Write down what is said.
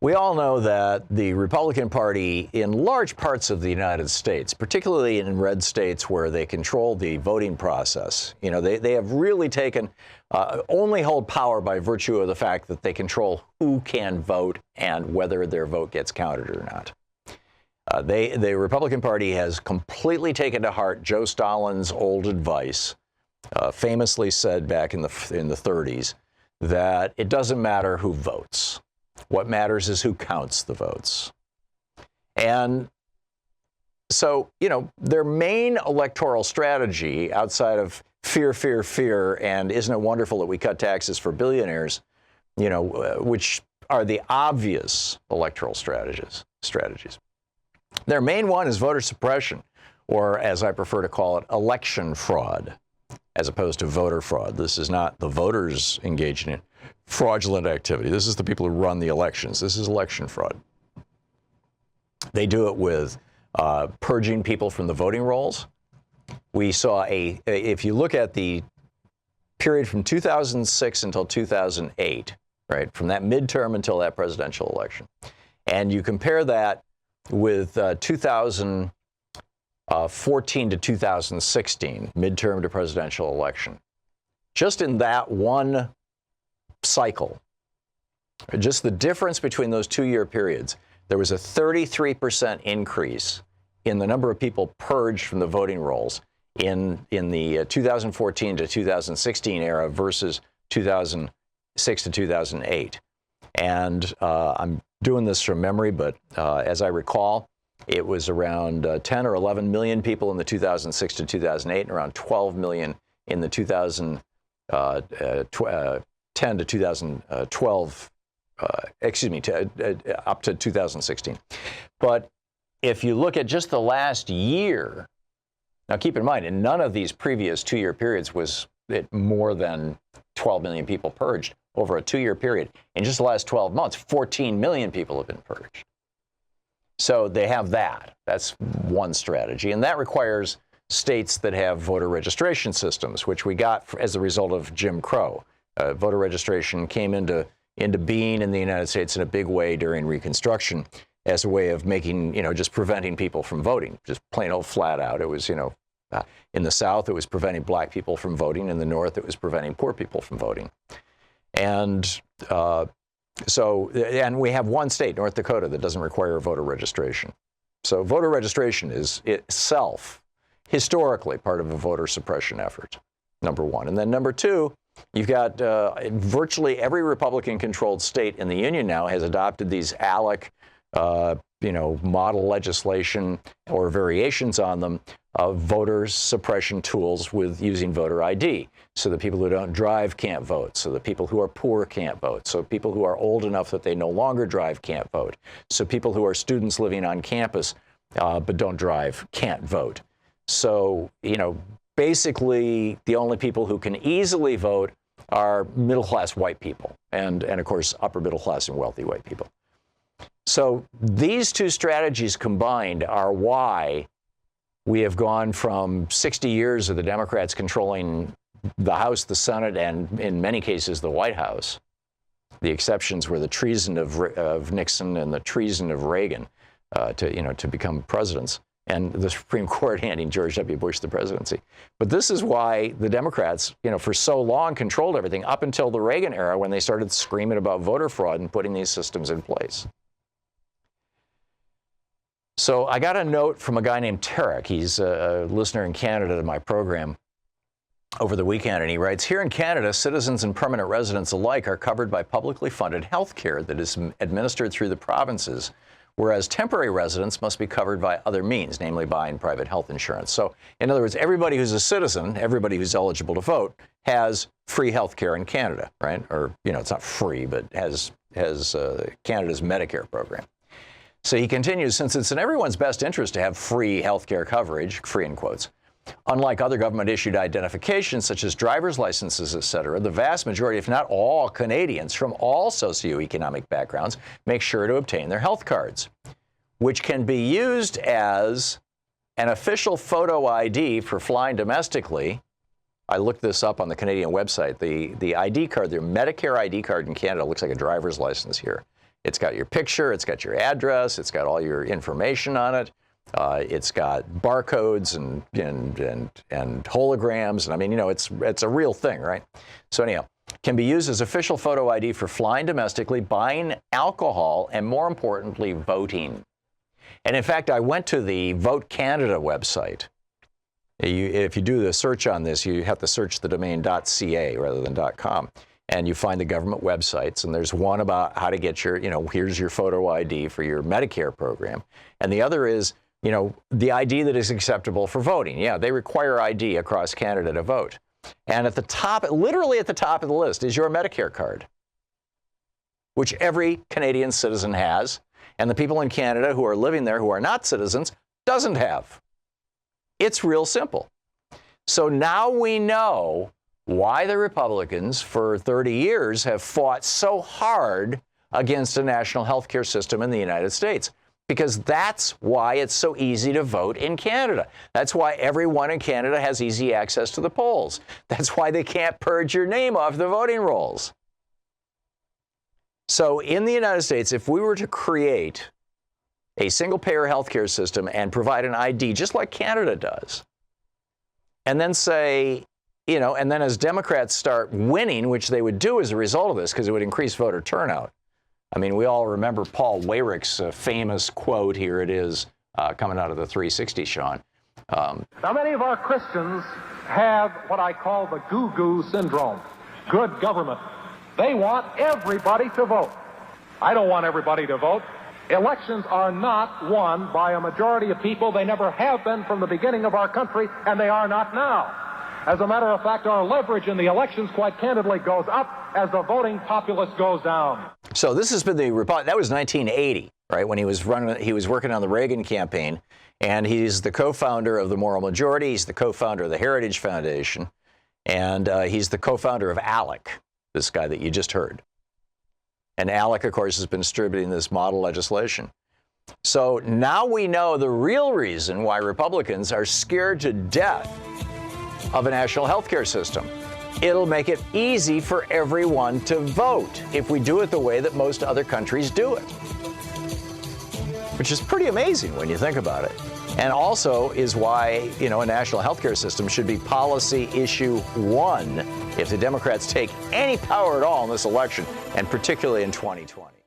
We all know that the Republican Party in large parts of the United States, particularly in red states where they control the voting process, they have really taken, only hold power by virtue of the fact that they control who can vote and whether their vote gets counted or not. The Republican Party has completely taken to heart Joe Stalin's old advice, famously said back in the 30s, that it doesn't matter who votes. What matters is who counts the votes. And so, their main electoral strategy outside of fear, fear, fear, and isn't it wonderful that we cut taxes for billionaires, which are the obvious electoral strategies. Their main one is voter suppression, or as I prefer to call it, election fraud, as opposed to voter fraud. This is not the voters engaging in fraudulent activity. This is the people who run the elections. This is election fraud. They do it with purging people from the voting rolls. We saw if you look at the period from 2006 until 2008, right, from that midterm until that presidential election, and you compare that with 2014 to 2016, midterm to presidential election, just in that one cycle, just the difference between those 2-year periods, there was a 33% increase in the number of people purged from the voting rolls in the 2014 to 2016 era versus 2006 to 2008. And I'm doing this from memory, but as I recall, it was around 10 or 11 million people in the 2006 to 2008 and around 12 million in the 2010 to 2012, up to 2016. But if you look at just the last year, now keep in mind, in none of these previous 2-year periods was it more than 12 million people purged over a 2-year period. In just the last 12 months, 14 million people have been purged. So they have that. That's one strategy. And that requires states that have voter registration systems, which we got as a result of Jim Crow. Voter registration came into being in the United States in a big way during Reconstruction as a way of making, just preventing people from voting, just plain old flat out. It was, in the South, it was preventing black people from voting. In the North, it was preventing poor people from voting. And and we have one state, North Dakota, that doesn't require voter registration. So voter registration is itself historically part of a voter suppression effort, number one. And then number two, you've got virtually every Republican-controlled state in the union now has adopted these ALEC, model legislation or variations on them of voter suppression tools with using voter ID. So the people who don't drive can't vote. So the people who are poor can't vote. So people who are old enough that they no longer drive can't vote. So people who are students living on campus but don't drive can't vote. So, basically the only people who can easily vote are middle-class white people and of course, upper middle class and wealthy white people. So these two strategies combined are why we have gone from 60 years of the Democrats controlling the House, the Senate, and in many cases the White House. The exceptions were the treason of Nixon and the treason of Reagan to become presidents, and the Supreme Court handing George W. Bush the presidency. But this is why the Democrats, for so long controlled everything up until the Reagan era when they started screaming about voter fraud and putting these systems in place. So I got a note from a guy named Tarek. He's a listener in Canada to my program over the weekend, and he writes, here in Canada, citizens and permanent residents alike are covered by publicly funded health care that is administered through the provinces, whereas temporary residents must be covered by other means, namely buying private health insurance. So, in other words, everybody who's a citizen, everybody who's eligible to vote, has free health care in Canada, right? Or, it's not free, but has Canada's Medicare program. So he continues, since it's in everyone's best interest to have free health care coverage, free in quotes, unlike other government-issued identifications such as driver's licenses, et cetera, the vast majority, if not all, Canadians from all socioeconomic backgrounds make sure to obtain their health cards, which can be used as an official photo ID for flying domestically. I looked this up on the Canadian website. The ID card, their Medicare ID card in Canada looks like a driver's license here. It's got your picture, it's got your address, it's got all your information on it. It's got barcodes and holograms, and I mean, you know, it's a real thing, right? So anyhow, can be used as official photo ID for flying domestically, buying alcohol, and more importantly, voting. And in fact, I went to the Vote Canada website. If you do the search on this, you have to search the domain .ca rather than .com. And you find the government websites, and there's one about how to get your, you know, here's your photo ID for your Medicare program. And the other is, you know, the ID that is acceptable for voting. Yeah, they require ID across Canada to vote. And at the top, literally at the top of the list, is your Medicare card, which every Canadian citizen has, and the people in Canada who are living there who are not citizens doesn't have. It's real simple. So now we know why the Republicans for 30 years have fought so hard against a national health care system in the United States. Because that's why it's so easy to vote in Canada. That's why everyone in Canada has easy access to the polls. That's why they can't purge your name off the voting rolls. So in the United States, if we were to create a single-payer healthcare system and provide an ID just like Canada does, and then say, you know, and then as Democrats start winning, which they would do as a result of this, because it would increase voter turnout. I mean, we all remember Paul Weyrick's famous quote. Here it is, coming out of the 360, Sean. Now, many of our Christians have what I call the goo-goo syndrome, good government. They want everybody to vote. I don't want everybody to vote. Elections are not won by a majority of people. They never have been from the beginning of our country, and they are not now. As a matter of fact, our leverage in the elections, quite candidly, goes up as the voting populace goes down. So this has been that was 1980, right, when he was working on the Reagan campaign, and he's the co-founder of the Moral Majority, he's the co-founder of the Heritage Foundation, and he's the co-founder of ALEC, this guy that you just heard. And ALEC, of course, has been distributing this model legislation. So now we know the real reason why Republicans are scared to death of a national health care system. It'll make it easy for everyone to vote if we do it the way that most other countries do it, which is pretty amazing when you think about it. And also is why, you know, a national health care system should be policy issue one if the Democrats take any power at all in this election, and particularly in 2020.